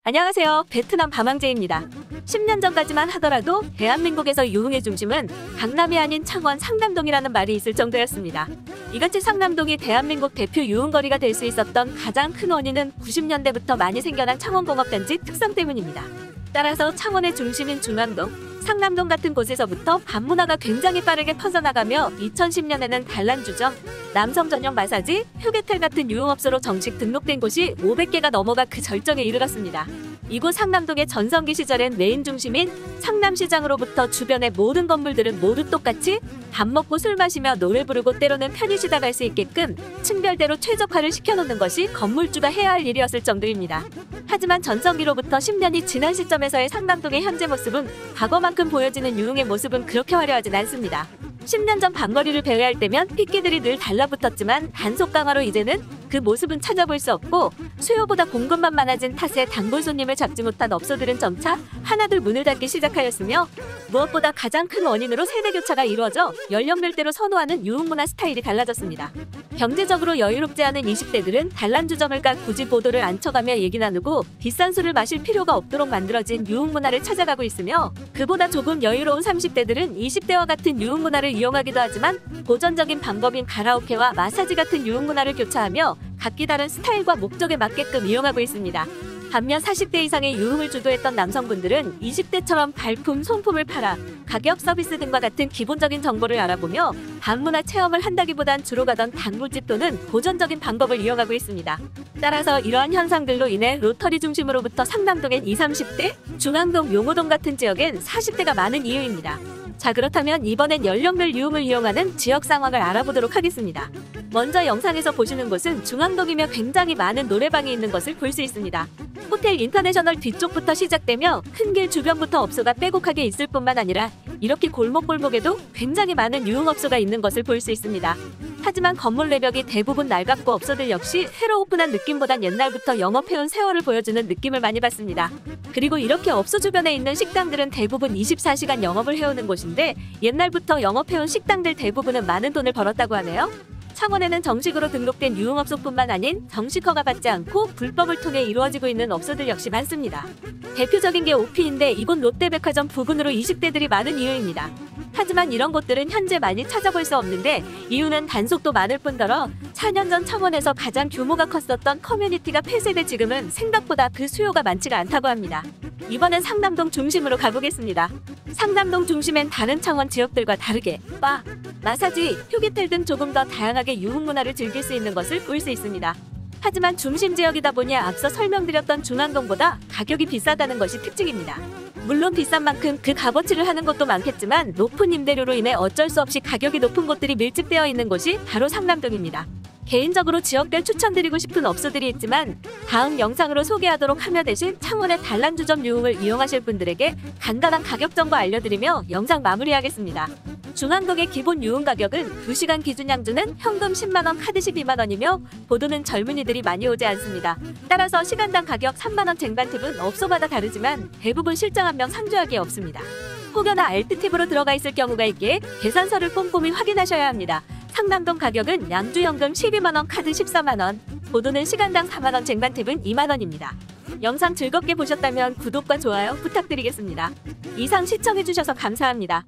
안녕하세요. 베트남 밤왕제입니다. 10년 전까지만 하더라도 대한민국에서 유흥의 중심은 강남이 아닌 창원 상남동이라는 말이 있을 정도였습니다. 이같이 상남동이 대한민국 대표 유흥거리가 될 수 있었던 가장 큰 원인은 90년대부터 많이 생겨난 창원공업단지 특성 때문입니다. 따라서 창원의 중심인 중앙동, 상남동 같은 곳에서부터 밤문화가 굉장히 빠르게 퍼져나가며 2010년에는 단란주점, 남성 전용 마사지, 휴게텔 같은 유흥업소로 정식 등록된 곳이 500개가 넘어가 그 절정에 이르렀습니다. 이곳 상남동의 전성기 시절엔 메인 중심인 상남시장으로부터 주변의 모든 건물들은 모두 똑같이 밥 먹고 술 마시며 노래 부르고 때로는 편히 쉬다 갈 수 있게끔 층별대로 최적화를 시켜놓는 것이 건물주가 해야 할 일이었을 정도입니다. 하지만 전성기로부터 10년이 지난 시점에서의 상남동의 현재 모습은 과거만큼 보여지는 유흥의 모습은 그렇게 화려하진 않습니다. 10년 전 밤거리를 배회할 때면 핏기들이 늘 달라붙었지만 단속 강화로 이제는 그 모습은 찾아볼 수 없고 수요보다 공급만 많아진 탓에 단골 손님을 잡지 못한 업소들은 점차 하나둘 문을 닫기 시작하였으며 무엇보다 가장 큰 원인으로 세대교차가 이루어져 연령별대로 선호하는 유흥문화 스타일이 달라졌습니다. 경제적으로 여유롭지 않은 20대들은 단란주점을 까 굳이 보도를 안 쳐가며 얘기 나누고 비싼 술을 마실 필요가 없도록 만들어진 유흥문화를 찾아가고 있으며 그보다 조금 여유로운 30대들은 20대와 같은 유흥문화를 이용하기도 하지만 고전적인 방법인 가라오케와 마사지 같은 유흥문화를 교차하며 각기 다른 스타일과 목적에 맞게끔 이용하고 있습니다. 반면 40대 이상의 유흥을 주도했던 남성분들은 20대처럼 발품, 손품을 팔아 가격, 서비스 등과 같은 기본적인 정보를 알아보며 밤문화 체험을 한다기보단 주로 가던 단골집 또는 고전적인 방법을 이용하고 있습니다. 따라서 이러한 현상들로 인해 로터리 중심으로부터 상남동엔 20, 30대, 중앙동, 용호동 같은 지역엔 40대가 많은 이유입니다. 자, 그렇다면 이번엔 연령별 유흥을 이용하는 지역 상황을 알아보도록 하겠습니다. 먼저 영상에서 보시는 곳은 중앙동이며 굉장히 많은 노래방이 있는 것을 볼 수 있습니다. 호텔 인터내셔널 뒤쪽부터 시작되며 큰 길 주변부터 업소가 빼곡하게 있을 뿐만 아니라 이렇게 골목골목에도 굉장히 많은 유흥업소가 있는 것을 볼 수 있습니다. 하지만 건물 내벽이 대부분 낡았고 업소들 역시 새로 오픈한 느낌보단 옛날부터 영업해온 세월을 보여주는 느낌을 많이 받습니다. 그리고 이렇게 업소 주변에 있는 식당들은 대부분 24시간 영업을 해오는 곳인데 옛날부터 영업해온 식당들 대부분은 많은 돈을 벌었다고 하네요. 창원에는 정식으로 등록된 유흥업소뿐만 아닌 정식 허가 받지 않고 불법을 통해 이루어지고 있는 업소들 역시 많습니다. 대표적인 게 오피인데 이곳 롯데백화점 부근으로 20대들이 많은 이유입니다. 하지만 이런 곳들은 현재 많이 찾아볼 수 없는데 이유는 단속도 많을 뿐더러 4년 전 창원에서 가장 규모가 컸었던 커뮤니티가 폐쇄돼 지금은 생각보다 그 수요가 많지가 않다고 합니다. 이번엔 상남동 중심으로 가보겠습니다. 상남동 중심엔 다른 창원 지역들과 다르게 바, 마사지, 휴게텔 등 조금 더 다양하게 유흥문화를 즐길 수 있는 것을 볼 수 있습니다. 하지만 중심 지역이다 보니 앞서 설명드렸던 중앙동보다 가격이 비싸다는 것이 특징입니다. 물론 비싼 만큼 그 값어치를 하는 곳도 많겠지만 높은 임대료로 인해 어쩔 수 없이 가격이 높은 곳들이 밀집되어 있는 곳이 바로 상남동입니다. 개인적으로 지역별 추천드리고 싶은 업소들이 있지만 다음 영상으로 소개하도록 하며 대신 창원의 단란주점 유흥을 이용하실 분들에게 간단한 가격 정보 알려드리며 영상 마무리하겠습니다. 중앙동의 기본 유흥 가격은 2시간 기준 양주는 현금 10만원, 카드 12만원이며 보도는 젊은이들이 많이 오지 않습니다. 따라서 시간당 가격 3만원 쟁반 팁은 업소마다 다르지만 대부분 실장 한 명 상주하기에 없습니다. 혹여나 알트 팁으로 들어가 있을 경우가 있기에 계산서를 꼼꼼히 확인하셔야 합니다. 상남동 가격은 양주 현금 12만원, 카드 14만원, 보도는 시간당 4만원, 쟁반 팁은 2만원입니다. 영상 즐겁게 보셨다면 구독과 좋아요 부탁드리겠습니다. 이상 시청해주셔서 감사합니다.